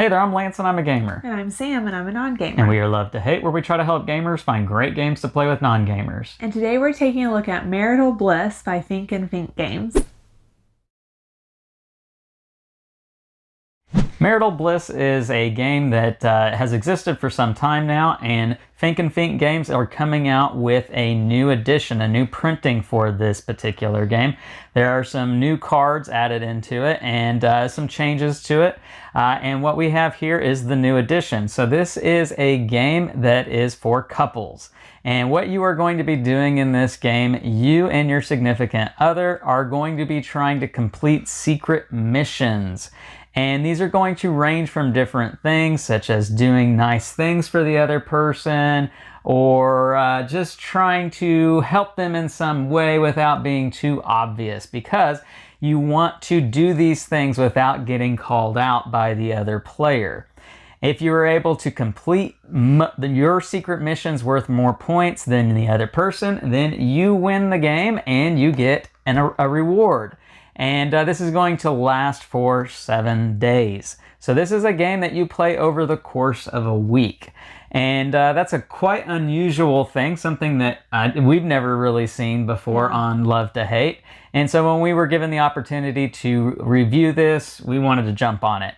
Hey there, I'm Lance and I'm a gamer. And I'm Sam and I'm a non-gamer. And we are Love to Hate, where we try to help gamers find great games to play with non-gamers. And today we're taking a look at Marital Bliss by Fink Fink Games. Marital Bliss is a game that has existed for some time now, and Fink Fink Games are coming out with a new edition, a new printing for this particular game. There are some new cards added into it and some changes to it. And what we have here is the new edition. So this is a game that is for couples. And what you are going to be doing in this game, you and your significant other are going to be trying to complete secret missions. And these are going to range from different things, such as doing nice things for the other person, or just trying to help them in some way without being too obvious, because you want to do these things without getting called out by the other player. If you are able to complete your secret missions worth more points than the other person, then you win the game and you get a reward. And this is going to last for 7 days. So this is a game that you play over the course of a week. And that's a quite unusual thing, something that we've never really seen before on Love to Hate. And so when we were given the opportunity to review this, we wanted to jump on it.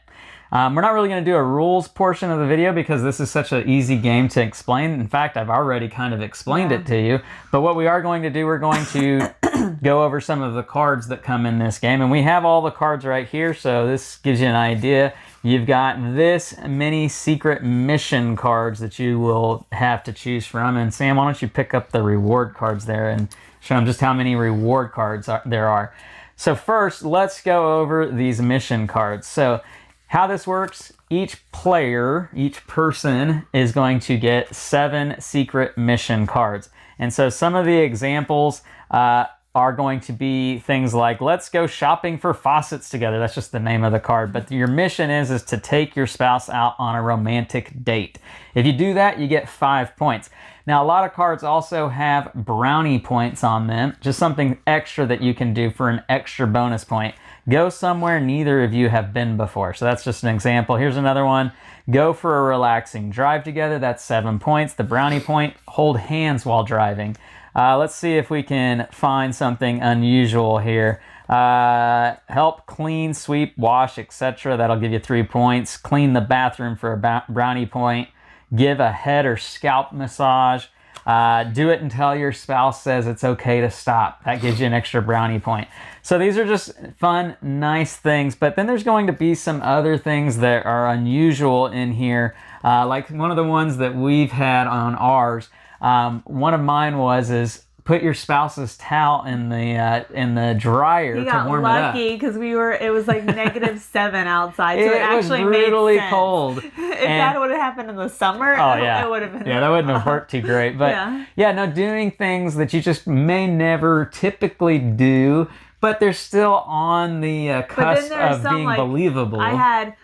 We're not really going to do a rules portion of the video because this is such an easy game to explain. In fact, I've already kind of explained it to you. But what we are going to do, we're going to go over some of the cards that come in this game. And we have all the cards right here, so this gives you an idea. You've got this many secret mission cards that you will have to choose from. And Sam, why don't you pick up the reward cards there and show them just how many reward cards there are. So first, let's go over these mission cards. So how this works, each player, each person is going to get 7 secret mission cards. And so some of the examples are going to be things like, let's go shopping for faucets together. That's just the name of the card. But your mission is to take your spouse out on a romantic date. If you do that, you get 5 points. Now, a lot of cards also have brownie points on them, just something extra that you can do for an extra bonus point. Go somewhere neither of you have been before. So that's just an example. Here's another one. Go for a relaxing drive together. That's 7 points. The brownie point, hold hands while driving. Let's see if we can find something unusual here. Help clean, sweep, wash, etc. That'll give you 3 points. Clean the bathroom for a brownie point. Give a head or scalp massage. Do it until your spouse says it's okay to stop. That gives you an extra brownie point. So these are just fun, nice things. But then there's going to be some other things that are unusual in here. Like one of the ones that we've had on ours. One of mine is put your spouse's towel in the dryer to warm it up. He got lucky because it was like -7 outside, so it actually was brutally made sense. cold. If that would have happened in the summer, it would have been. Yeah, that wouldn't have worked too great. But no, doing things that you just may never typically do, but they're still on the cusp of being believable. I had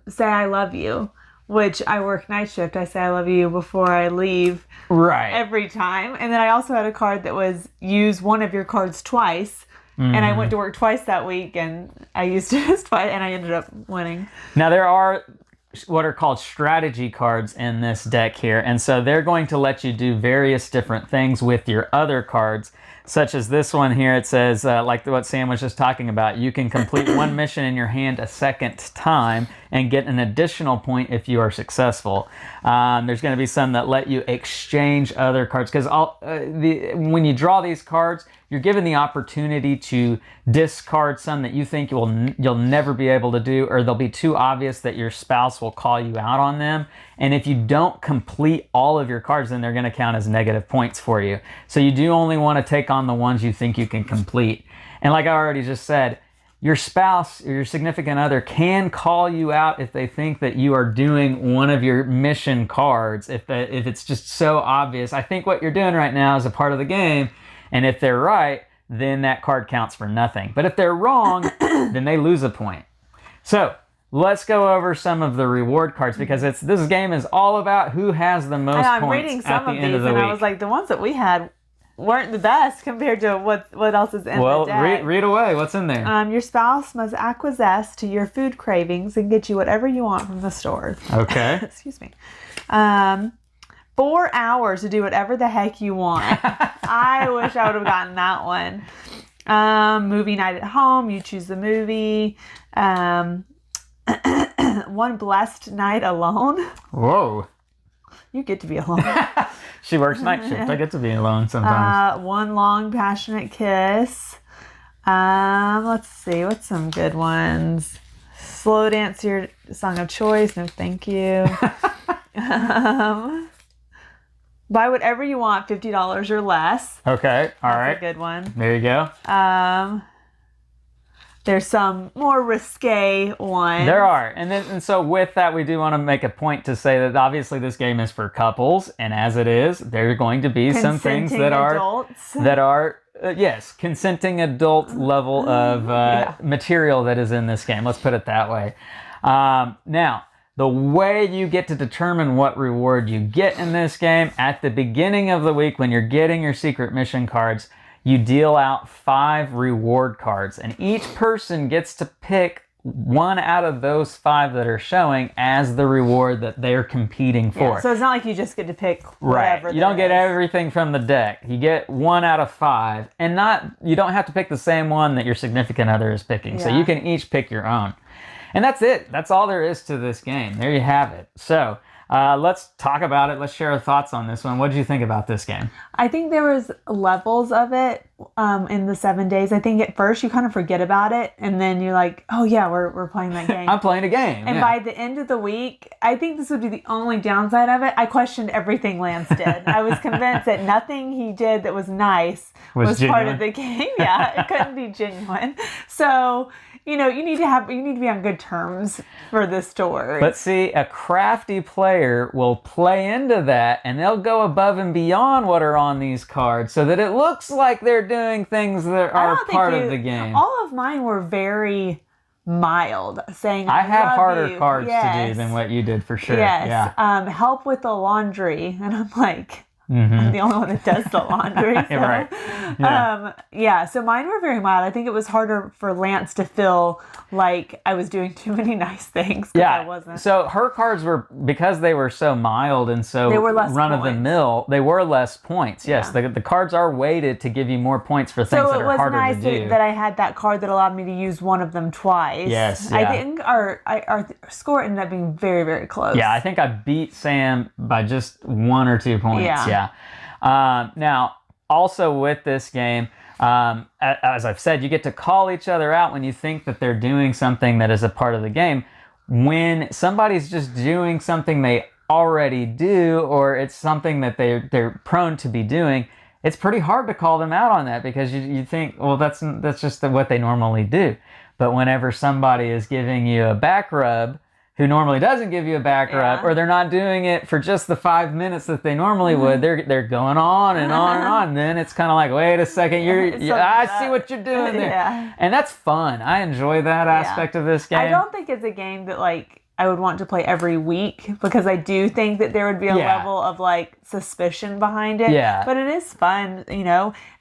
say I love you, which I work night shift. I say I love you before I leave. Right. Every time. And then I also had a card that was use one of your cards twice. And I went to work twice that week and I used it twice and I ended up winning. Now there are what are called strategy cards in this deck here. And so they're going to let you do various different things with your other cards, such as this one here. It says, like what Sam was just talking about, you can complete one mission in your hand a second time and get an additional point if you are successful. There's going to be some that let you exchange other cards, because when you draw these cards, you're given the opportunity to discard some that you think you'll never be able to do, or they'll be too obvious that your spouse will call you out on them. And if you don't complete all of your cards, then they're going to count as negative points for you. So you do only want to take on the ones you think you can complete. And like I already just said, your spouse or your significant other can call you out if they think that you are doing one of your mission cards, if it's just so obvious. I think what you're doing right now is a part of the game, and if they're right, then that card counts for nothing. But if they're wrong, then they lose a point. So let's go over some of the reward cards, because this game is all about who has the most points I'm reading some at the of end these, of the and week. I was like, the ones that we had weren't the best compared to what else is in the deck. Well, read away. What's in there? Your spouse must acquiesce to your food cravings and get you whatever you want from the store. Okay. Excuse me. 4 hours to do whatever the heck you want. I wish I would have gotten that one. Movie night at home. You choose the movie. One blessed night alone. Whoa. You get to be alone. She works night shift. I get to be alone sometimes. One long passionate kiss. Let's see. What's some good ones? Slow dance to your song of choice. No, thank you. Buy whatever you want, $50 or less. Okay. All right. That's a good one. There you go. There's some more risque ones. There are. And so with that, we do want to make a point to say that obviously this game is for couples. And as it is, there are going to be some things that adults. are, yes, consenting adult level of material that is in this game. Let's put it that way. Now, the way you get to determine what reward you get in this game, at the beginning of the week when you're getting your secret mission cards, you deal out 5 reward cards, and each person gets to pick one out of those 5 that are showing as the reward that they're competing for. Yeah, so it's not like you just get to pick whatever. Right. You don't get everything from the deck. You get 1 out of 5, and you don't have to pick the same one that your significant other is picking. So you can each pick your own. And that's it. That's all there is to this game. There you have it. So let's talk about it. Let's share our thoughts on this one. What did you think about this game? I think there was levels of it in the 7 days. I think at first you kind of forget about it, and then you're like, oh yeah, we're playing that game. I'm playing a game. And by the end of the week, I think this would be the only downside of it. I questioned everything Lance did. I was convinced that nothing he did that was nice was part of the game. Yeah, it couldn't be genuine. So, you need to be on good terms for this story. But see, a crafty player will play into that, and they'll go above and beyond what are on these cards so that it looks like they're doing things that are part of the game. All of mine were very mild, saying I had harder you. cards Yes. to do than what you did for sure. Yes. Yeah. Help with the laundry, and I'm like, I'm the only one that does the laundry. So. Right. Yeah. So mine were very mild. I think it was harder for Lance to feel like I was doing too many nice things. Yeah. I wasn't. So her cards were, because they were so mild and so They were less run of the mill, they were less points. Yes. Yeah. The cards are weighted to give you more points for things that are harder to do. So it was nice that I had that card that allowed me to use one of them twice. Yes. Yeah. I think our score ended up being very, very close. Yeah. I think I beat Sam by just 1 or 2 points. Yeah. Now, also with this game, as I've said, you get to call each other out when you think that they're doing something that is a part of the game. When somebody's just doing something they already do, or it's something that they're prone to be doing, it's pretty hard to call them out on that, because you think, well, that's just what they normally do. But whenever somebody is giving you a back rub, who normally doesn't give you a back rub, or they're not doing it for just the 5 minutes that they normally would, they're going on and on and on. And then it's kind of like, wait a second, I see what you're doing there. Yeah. And that's fun. I enjoy that aspect of this game. I don't think it's a game that I would want to play every week, because I do think that there would be a level of suspicion behind it. Yeah. But it is fun,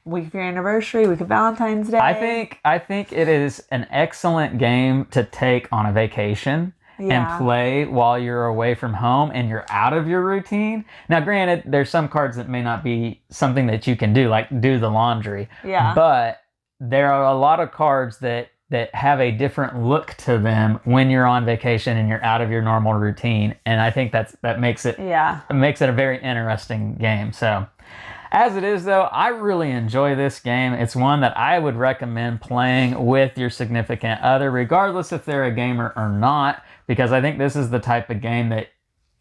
week of your anniversary, week of Valentine's Day. I think it is an excellent game to take on a vacation. And play while you're away from home and you're out of your routine. Now, granted, there's some cards that may not be something that you can do, like do the laundry. Yeah. But there are a lot of cards that have a different look to them when you're on vacation and you're out of your normal routine. And I think that makes it a very interesting game. So, as it is, though, I really enjoy this game. It's one that I would recommend playing with your significant other, regardless if they're a gamer or not, because I think this is the type of game that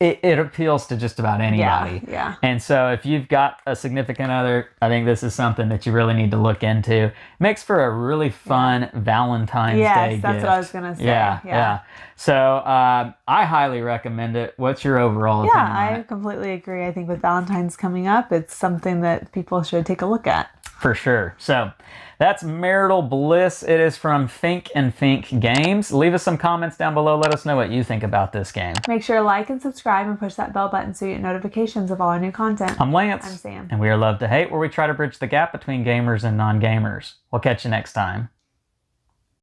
it appeals to just about anybody. Yeah. And so if you've got a significant other, I think this is something that you really need to look into. Makes for a really fun Valentine's Day gift. That's what I was going to say. Yeah. So I highly recommend it. What's your overall opinion on it? I completely agree. I think with Valentine's coming up, it's something that people should take a look at. For sure. So that's Marital Bliss. It is from Fink Fink Games. Leave us some comments down below. Let us know what you think about this game. Make sure to like and subscribe and push that bell button so you get notifications of all our new content. I'm Lance. I'm Sam. And we are Love to Hate, where we try to bridge the gap between gamers and non-gamers. We'll catch you next time.